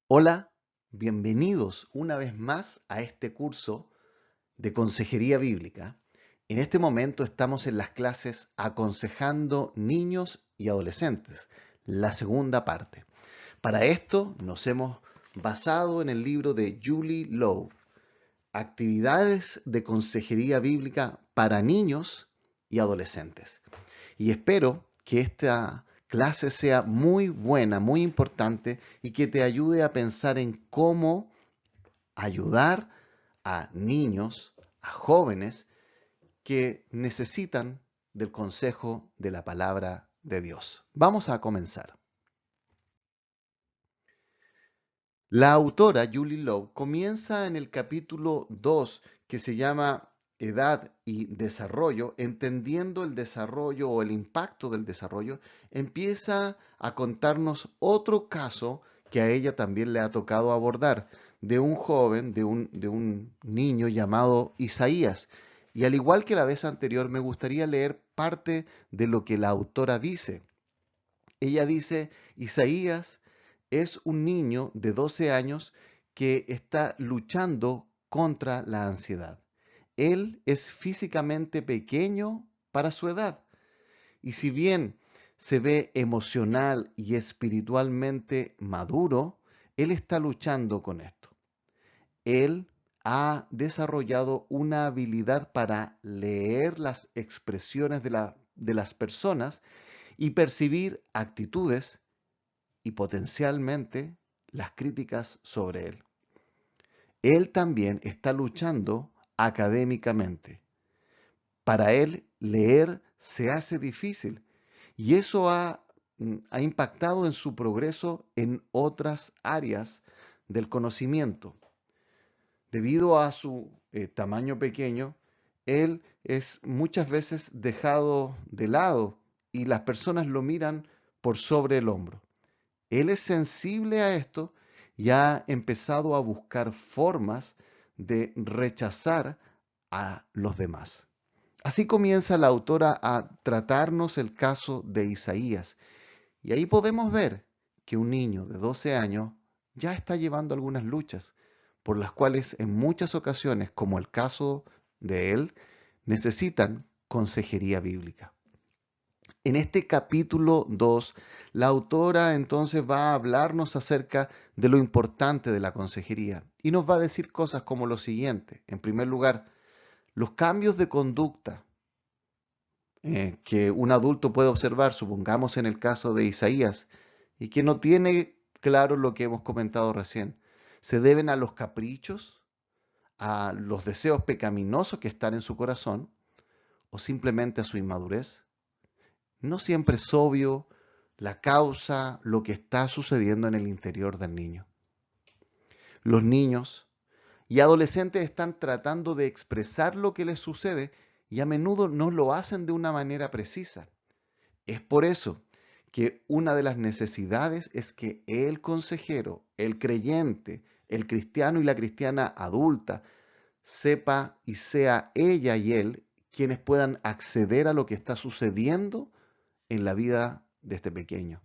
Hola, bienvenidos una vez más a este curso de Consejería Bíblica. En este momento estamos en las clases Aconsejando Niños y Adolescentes, la segunda parte. Para esto nos hemos basado en el libro de Julie Lowe, Actividades de Consejería Bíblica para Niños y Adolescentes. Y espero que esta clase sea muy buena, muy importante y que te ayude a pensar en cómo ayudar a niños, a jóvenes que necesitan del consejo de la palabra de Dios. Vamos a comenzar. La autora Julie Lowe comienza en el capítulo 2 que se llama Edad y Desarrollo, entendiendo el desarrollo o el impacto del desarrollo, empieza a contarnos otro caso que a ella también le ha tocado abordar, de un joven, de un niño llamado Isaías. Y al igual que la vez anterior, me gustaría leer parte de lo que la autora dice. Ella dice, Isaías es un niño de 12 años que está luchando contra la ansiedad. Él es físicamente pequeño para su edad y si bien se ve emocional y espiritualmente maduro, él está luchando con esto. Él ha desarrollado una habilidad para leer las expresiones de las personas y percibir actitudes y potencialmente las críticas sobre él. Él también está luchando académicamente. Para él leer se hace difícil y eso ha impactado en su progreso en otras áreas del conocimiento. Debido a su tamaño pequeño, él es muchas veces dejado de lado y las personas lo miran por sobre el hombro. Él es sensible a esto y ha empezado a buscar formas de rechazar a los demás. Así comienza la autora a tratarnos el caso de Isaías. Y ahí podemos ver que un niño de 12 años ya está llevando algunas luchas por las cuales en muchas ocasiones, como el caso de él, necesitan consejería bíblica. En este capítulo 2, la autora entonces va a hablarnos acerca de lo importante de la consejería y nos va a decir cosas como lo siguiente. En primer lugar, los cambios de conducta que un adulto puede observar, supongamos en el caso de Isaías, y que no tiene claro lo que hemos comentado recién, se deben a los caprichos, a los deseos pecaminosos que están en su corazón, o simplemente a su inmadurez. No siempre es obvio la causa, lo que está sucediendo en el interior del niño. Los niños y adolescentes están tratando de expresar lo que les sucede y a menudo no lo hacen de una manera precisa. Es por eso que una de las necesidades es que el consejero, el creyente, el cristiano y la cristiana adulta sepa y sea ella y él quienes puedan acceder a lo que está sucediendo en la vida de este pequeño.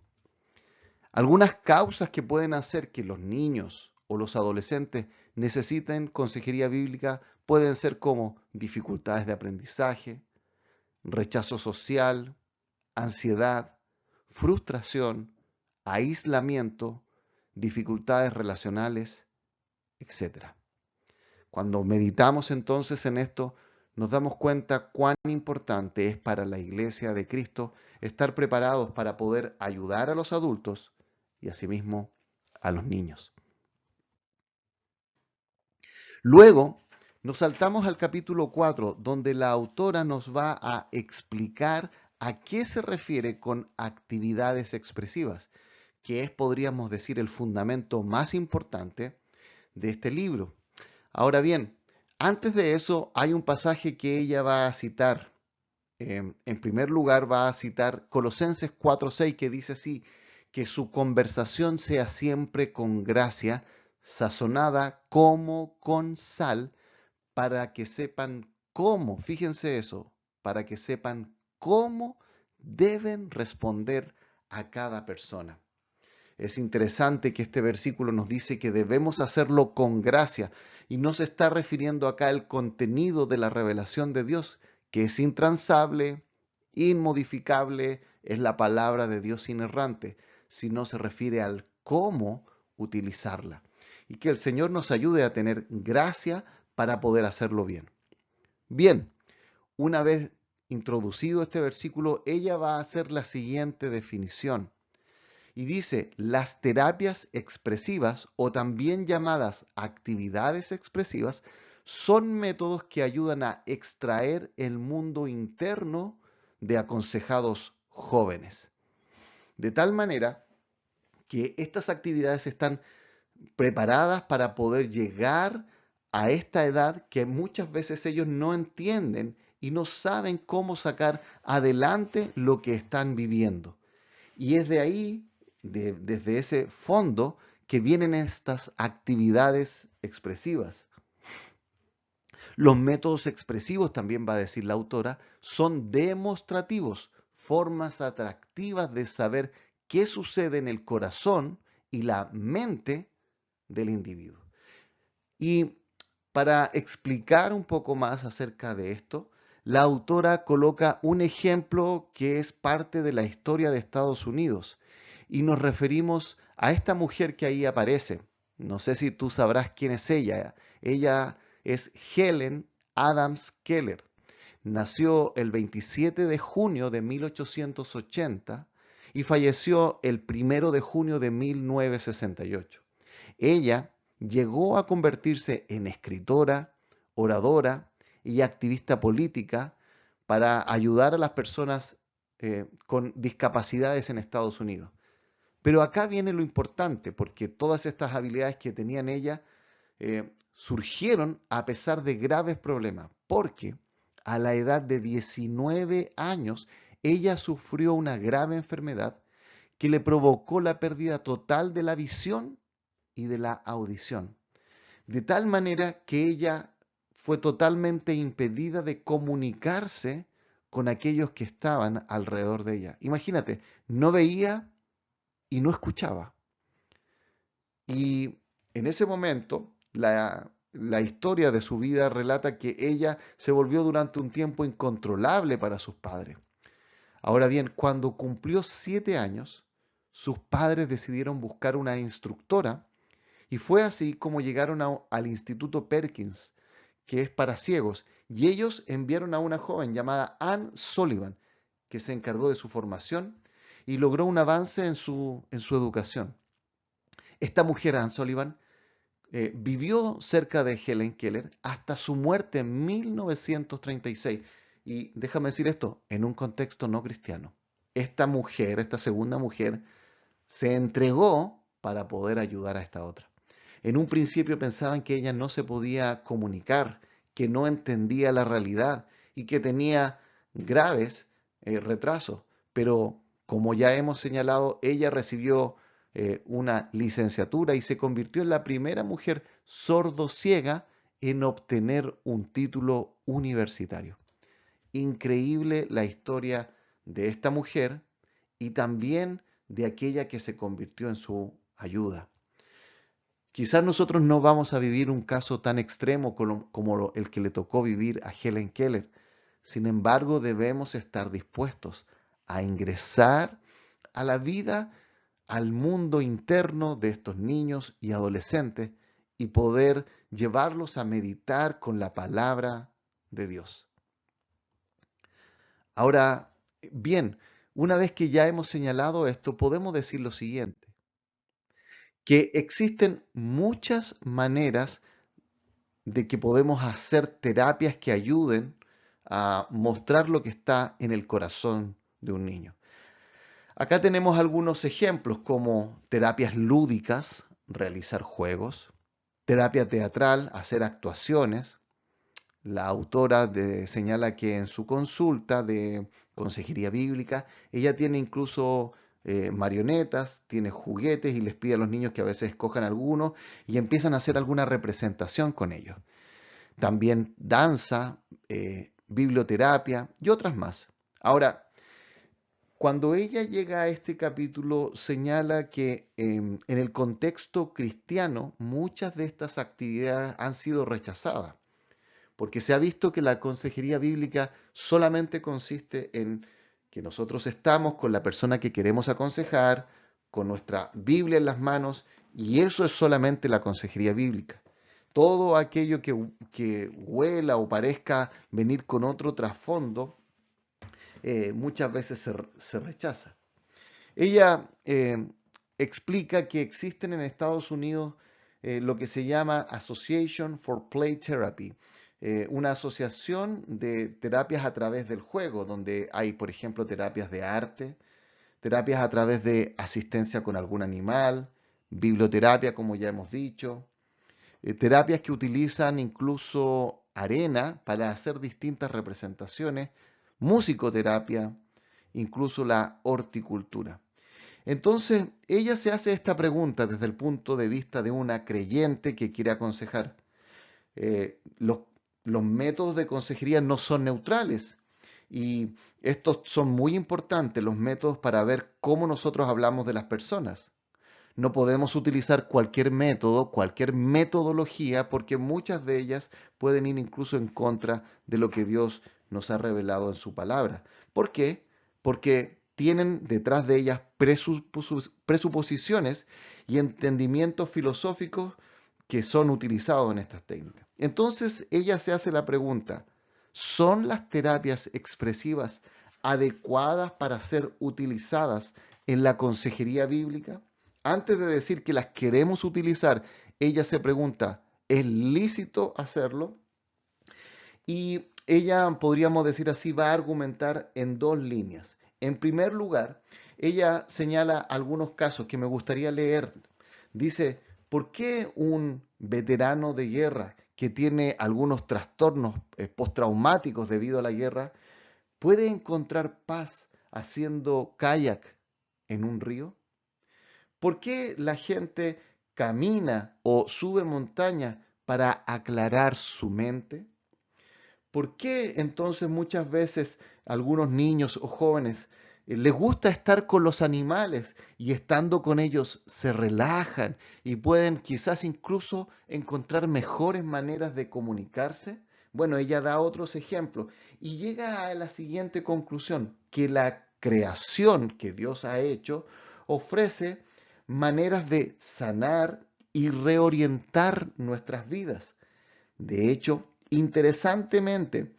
Algunas causas que pueden hacer que los niños o los adolescentes necesiten consejería bíblica pueden ser como dificultades de aprendizaje, rechazo social, ansiedad, frustración, aislamiento, dificultades relacionales, etcétera. Cuando meditamos entonces en esto, nos damos cuenta cuán importante es para la Iglesia de Cristo estar preparados para poder ayudar a los adultos y asimismo a los niños. Luego nos saltamos al capítulo 4, donde la autora nos va a explicar a qué se refiere con actividades expresivas, que es, podríamos decir, el fundamento más importante de este libro. Ahora bien, antes de eso hay un pasaje que ella va a citar. En primer lugar va a citar Colosenses 4:6 que dice así, que su conversación sea siempre con gracia, sazonada como con sal, para que sepan cómo, fíjense eso, para que sepan cómo deben responder a cada persona. Es interesante que este versículo nos dice que debemos hacerlo con gracia y no se está refiriendo acá al contenido de la revelación de Dios, que es intransable, inmodificable, es la palabra de Dios inerrante, sino se refiere al cómo utilizarla. Y que el Señor nos ayude a tener gracia para poder hacerlo bien. Bien, una vez introducido este versículo, ella va a hacer la siguiente definición. Y dice, las terapias expresivas o también llamadas actividades expresivas son métodos que ayudan a extraer el mundo interno de aconsejados jóvenes. De tal manera que estas actividades están preparadas para poder llegar a esta edad que muchas veces ellos no entienden y no saben cómo sacar adelante lo que están viviendo. Y es de ahí, desde ese fondo, que vienen estas actividades expresivas. Los métodos expresivos, también va a decir la autora, son demostrativos, formas atractivas de saber qué sucede en el corazón y la mente del individuo. Y para explicar un poco más acerca de esto, la autora coloca un ejemplo que es parte de la historia de Estados Unidos y nos referimos a esta mujer que ahí aparece. No sé si tú sabrás quién es ella. Ella es Helen Adams Keller. Nació el 27 de junio de 1880 y falleció el 1 de junio de 1968. Ella llegó a convertirse en escritora, oradora y activista política para ayudar a las personas con discapacidades en Estados Unidos. Pero acá viene lo importante, porque todas estas habilidades que tenían ella surgieron a pesar de graves problemas, porque a la edad de 19 años ella sufrió una grave enfermedad que le provocó la pérdida total de la visión y de la audición, de tal manera que ella fue totalmente impedida de comunicarse con aquellos que estaban alrededor de ella. Imagínate, no veía y no escuchaba. Y en ese momento, la historia de su vida relata que ella se volvió durante un tiempo incontrolable para sus padres. Ahora bien, cuando cumplió 7 años, sus padres decidieron buscar una instructora y fue así como llegaron al Instituto Perkins, que es para ciegos, y ellos enviaron a una joven llamada Anne Sullivan, que se encargó de su formación y logró un avance en su educación. Esta mujer, Anne Sullivan, vivió cerca de Helen Keller hasta su muerte en 1936. Y déjame decir esto, en un contexto no cristiano. Esta mujer, esta segunda mujer, se entregó para poder ayudar a esta otra. En un principio pensaban que ella no se podía comunicar, que no entendía la realidad y que tenía graves retrasos. Pero como ya hemos señalado, ella recibió una licenciatura y se convirtió en la primera mujer sordociega en obtener un título universitario. Increíble la historia de esta mujer y también de aquella que se convirtió en su ayuda. Quizás nosotros no vamos a vivir un caso tan extremo como el que le tocó vivir a Helen Keller. Sin embargo, debemos estar dispuestos a ingresar a la vida, al mundo interno de estos niños y adolescentes y poder llevarlos a meditar con la palabra de Dios. Ahora, bien, una vez que ya hemos señalado esto, podemos decir lo siguiente, que existen muchas maneras de que podemos hacer terapias que ayuden a mostrar lo que está en el corazón de un niño. Acá tenemos algunos ejemplos como terapias lúdicas, realizar juegos, terapia teatral, hacer actuaciones. La autora señala que en su consulta de consejería bíblica, ella tiene incluso marionetas, tiene juguetes y les pide a los niños que a veces escojan alguno y empiezan a hacer alguna representación con ellos. También danza, biblioterapia y otras más. Ahora, Cuando ella llega a este capítulo, señala que en el contexto cristiano muchas de estas actividades han sido rechazadas, porque se ha visto que la consejería bíblica solamente consiste en que nosotros estamos con la persona que queremos aconsejar, con nuestra Biblia en las manos, y eso es solamente la consejería bíblica. Todo aquello que huela o parezca venir con otro trasfondo, muchas veces se rechaza. Ella explica que existen en Estados Unidos lo que se llama Association for Play Therapy, una asociación de terapias a través del juego, donde hay, por ejemplo, terapias de arte, terapias a través de asistencia con algún animal, biblioterapia, como ya hemos dicho, terapias que utilizan incluso arena para hacer distintas representaciones, musicoterapia, incluso la horticultura. Entonces, ella se hace esta pregunta desde el punto de vista de una creyente que quiere aconsejar. Eh, los, los métodos de consejería no son neutrales y estos son muy importantes, los métodos para ver cómo nosotros hablamos de las personas. No podemos utilizar cualquier método, cualquier metodología, porque muchas de ellas pueden ir incluso en contra de lo que Dios nos ha revelado en su palabra. ¿Por qué? Porque tienen detrás de ellas presuposiciones y entendimientos filosóficos que son utilizados en estas técnicas. Entonces ella se hace la pregunta, ¿son las terapias expresivas adecuadas para ser utilizadas en la consejería bíblica? Antes de decir que las queremos utilizar, ella se pregunta, ¿es lícito hacerlo? Y ella, podríamos decir así, va a argumentar en dos líneas. En primer lugar, ella señala algunos casos que me gustaría leer. Dice, ¿por qué un veterano de guerra que tiene algunos trastornos postraumáticos debido a la guerra puede encontrar paz haciendo kayak en un río? ¿Por qué la gente camina o sube montaña para aclarar su mente? ¿Por qué entonces muchas veces algunos niños o jóvenes les gusta estar con los animales y estando con ellos se relajan y pueden quizás incluso encontrar mejores maneras de comunicarse? Bueno, ella da otros ejemplos y llega a la siguiente conclusión, que la creación que Dios ha hecho ofrece maneras de sanar y reorientar nuestras vidas. De hecho, interesantemente,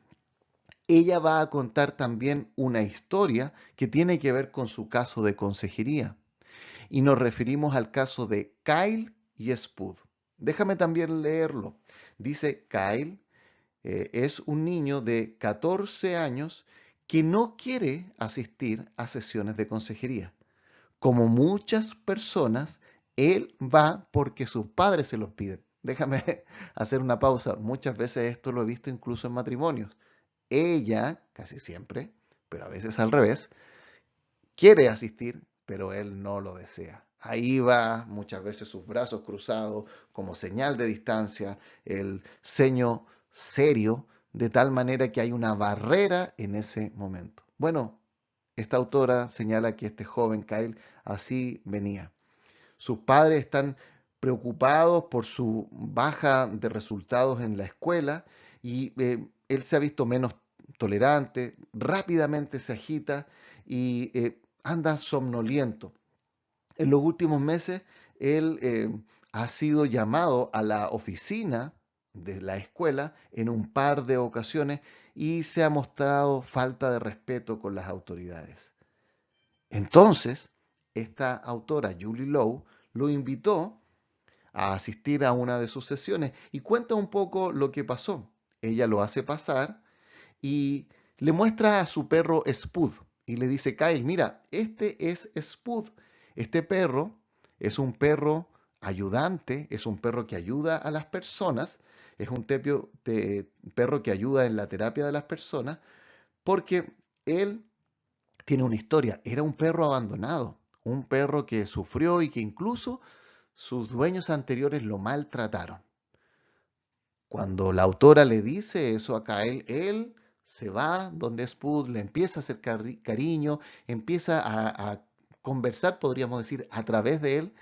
ella va a contar también una historia que tiene que ver con su caso de consejería. Y nos referimos al caso de Kyle y Spud. Déjame también leerlo. Dice, Kyle es un niño de 14 años que no quiere asistir a sesiones de consejería. Como muchas personas, él va porque sus padres se los piden. Déjame hacer una pausa. Muchas veces esto lo he visto incluso en matrimonios. Ella, casi siempre, pero a veces al revés, quiere asistir, pero él no lo desea. Ahí va muchas veces sus brazos cruzados como señal de distancia, el ceño serio, de tal manera que hay una barrera en ese momento. Bueno, esta autora señala que este joven Kyle así venía. Sus padres están preocupados por su baja de resultados en la escuela y él se ha visto menos tolerante, rápidamente se agita y anda somnoliento. En los últimos meses, él ha sido llamado a la oficina de la escuela en un par de ocasiones y se ha mostrado falta de respeto con las autoridades. Entonces, esta autora, Julie Lowe, lo invitó a asistir a una de sus sesiones y cuenta un poco lo que pasó. Ella lo hace pasar y le muestra a su perro Spud y le dice, Kyle, mira, este es Spud. Este perro es un perro ayudante, es un perro que ayuda a las personas, es un perro que ayuda en la terapia de las personas porque él tiene una historia. Era un perro abandonado, un perro que sufrió y que incluso sus dueños anteriores lo maltrataron. Cuando la autora le dice eso a Kyle, él se va donde Spud, le empieza a hacer cariño, empieza a conversar, podríamos decir, a través de él,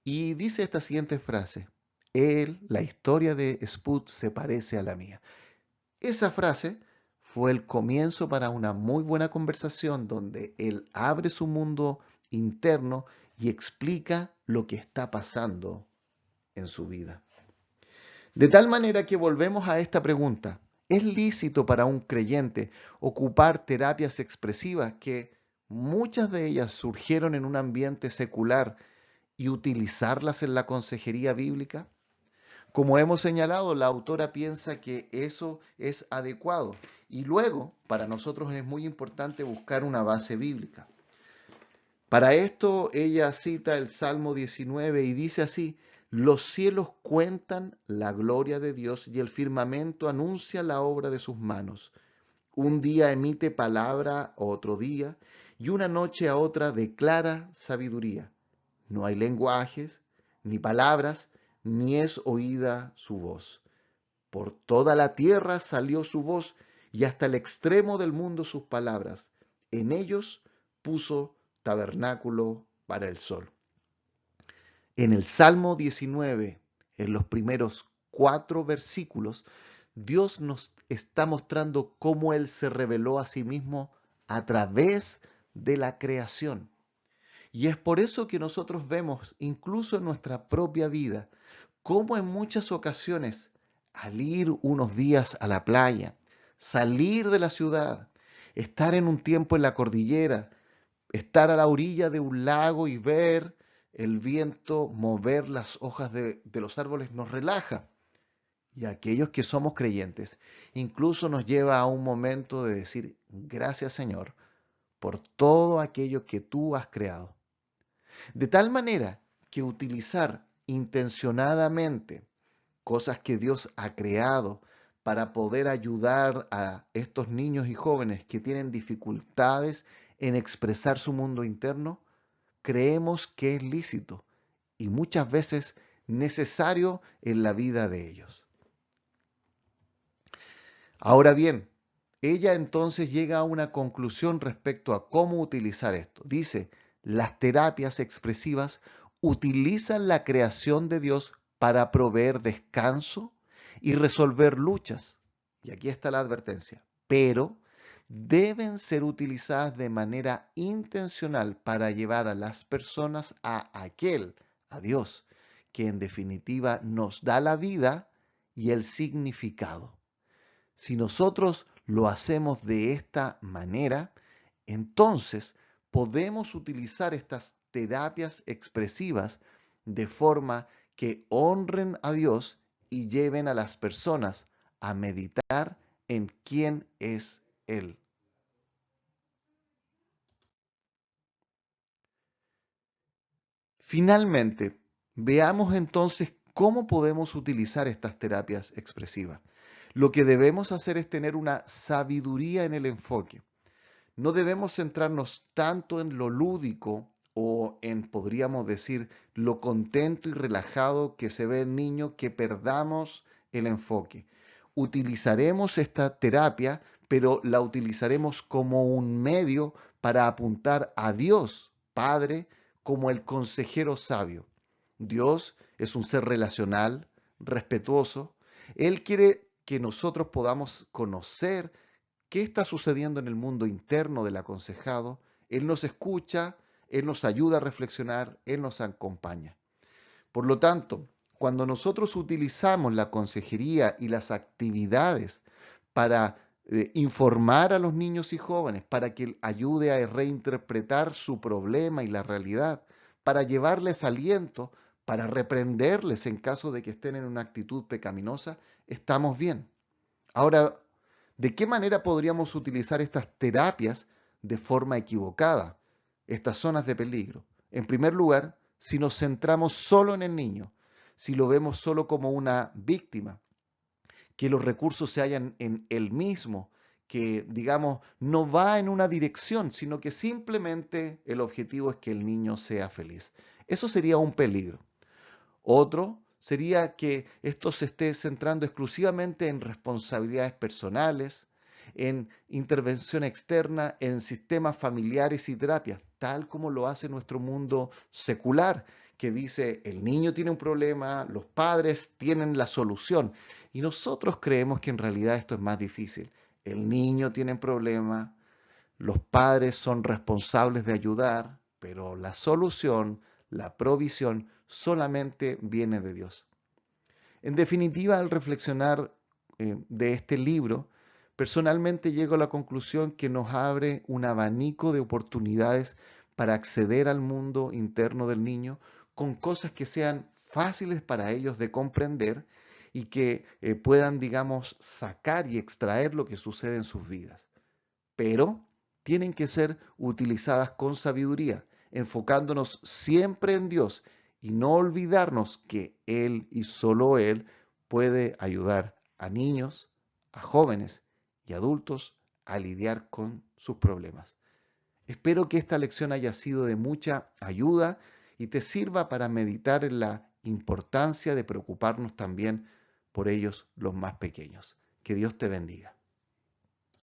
y dice esta siguiente frase: él, la historia de Spud se parece a la mía. Esa frase fue el comienzo para una muy buena conversación donde él abre su mundo interno y explica lo que está pasando en su vida. De tal manera que volvemos a esta pregunta: ¿es lícito para un creyente ocupar terapias expresivas que muchas de ellas surgieron en un ambiente secular y utilizarlas en la consejería bíblica? Como hemos señalado, la autora piensa que eso es adecuado y luego para nosotros es muy importante buscar una base bíblica. Para esto ella cita el Salmo 19 y dice así: los cielos cuentan la gloria de Dios y el firmamento anuncia la obra de sus manos. Un día emite palabra a otro día y una noche a otra declara sabiduría. No hay lenguajes, ni palabras, ni es oída su voz. Por toda la tierra salió su voz y hasta el extremo del mundo sus palabras. En ellos puso tabernáculo para el sol. En el Salmo 19, en los primeros 4 versículos, Dios nos está mostrando cómo Él se reveló a sí mismo a través de la creación. Y es por eso que nosotros vemos, incluso en nuestra propia vida, cómo en muchas ocasiones, al ir unos días a la playa, salir de la ciudad, estar en un tiempo en la cordillera, estar a la orilla de un lago y ver el viento mover las hojas de los árboles nos relaja. Y aquellos que somos creyentes, incluso nos lleva a un momento de decir: gracias, Señor, por todo aquello que tú has creado. De tal manera que utilizar intencionadamente cosas que Dios ha creado para poder ayudar a estos niños y jóvenes que tienen dificultades en expresar su mundo interno, creemos que es lícito y muchas veces necesario en la vida de ellos. Ahora bien, ella entonces llega a una conclusión respecto a cómo utilizar esto. Dice: las terapias expresivas utilizan la creación de Dios para proveer descanso y resolver luchas. Y aquí está la advertencia. Pero deben ser utilizadas de manera intencional para llevar a las personas a aquel, a Dios, que en definitiva nos da la vida y el significado. Si nosotros lo hacemos de esta manera, entonces podemos utilizar estas terapias expresivas de forma que honren a Dios y lleven a las personas a meditar en quién es Él. Finalmente, veamos entonces cómo podemos utilizar estas terapias expresivas. Lo que debemos hacer es tener una sabiduría en el enfoque. No debemos centrarnos tanto en lo lúdico o en, podríamos decir, lo contento y relajado que se ve el niño, que perdamos el enfoque. Utilizaremos esta terapia, pero la utilizaremos como un medio para apuntar a Dios, Padre, como el consejero sabio. Dios es un ser relacional, respetuoso. Él quiere que nosotros podamos conocer qué está sucediendo en el mundo interno del aconsejado. Él nos escucha, Él nos ayuda a reflexionar, Él nos acompaña. Por lo tanto, cuando nosotros utilizamos la consejería y las actividades para informar a los niños y jóvenes, para que ayude a reinterpretar su problema y la realidad, para llevarles aliento, para reprenderles en caso de que estén en una actitud pecaminosa, estamos bien. Ahora, ¿de qué manera podríamos utilizar estas terapias de forma equivocada, estas zonas de peligro? En primer lugar, si nos centramos solo en el niño, si lo vemos solo como una víctima, que los recursos se hallan en él mismo, que, digamos, no va en una dirección, sino que simplemente el objetivo es que el niño sea feliz. Eso sería un peligro. Otro sería que esto se esté centrando exclusivamente en responsabilidades personales, en intervención externa, en sistemas familiares y terapias, tal como lo hace nuestro mundo secular, que dice el niño tiene un problema, los padres tienen la solución. Y nosotros creemos que en realidad esto es más difícil. El niño tiene un problema, los padres son responsables de ayudar, pero la solución, la provisión, solamente viene de Dios. En definitiva, al reflexionar de este libro, personalmente llego a la conclusión que nos abre un abanico de oportunidades para acceder al mundo interno del niño con cosas que sean fáciles para ellos de comprender y que puedan, digamos, sacar y extraer lo que sucede en sus vidas. Pero tienen que ser utilizadas con sabiduría, enfocándonos siempre en Dios y no olvidarnos que Él y solo Él puede ayudar a niños, a jóvenes y adultos a lidiar con sus problemas. Espero que esta lección haya sido de mucha ayuda y te sirva para meditar en la importancia de preocuparnos también por ellos, los más pequeños. Que Dios te bendiga.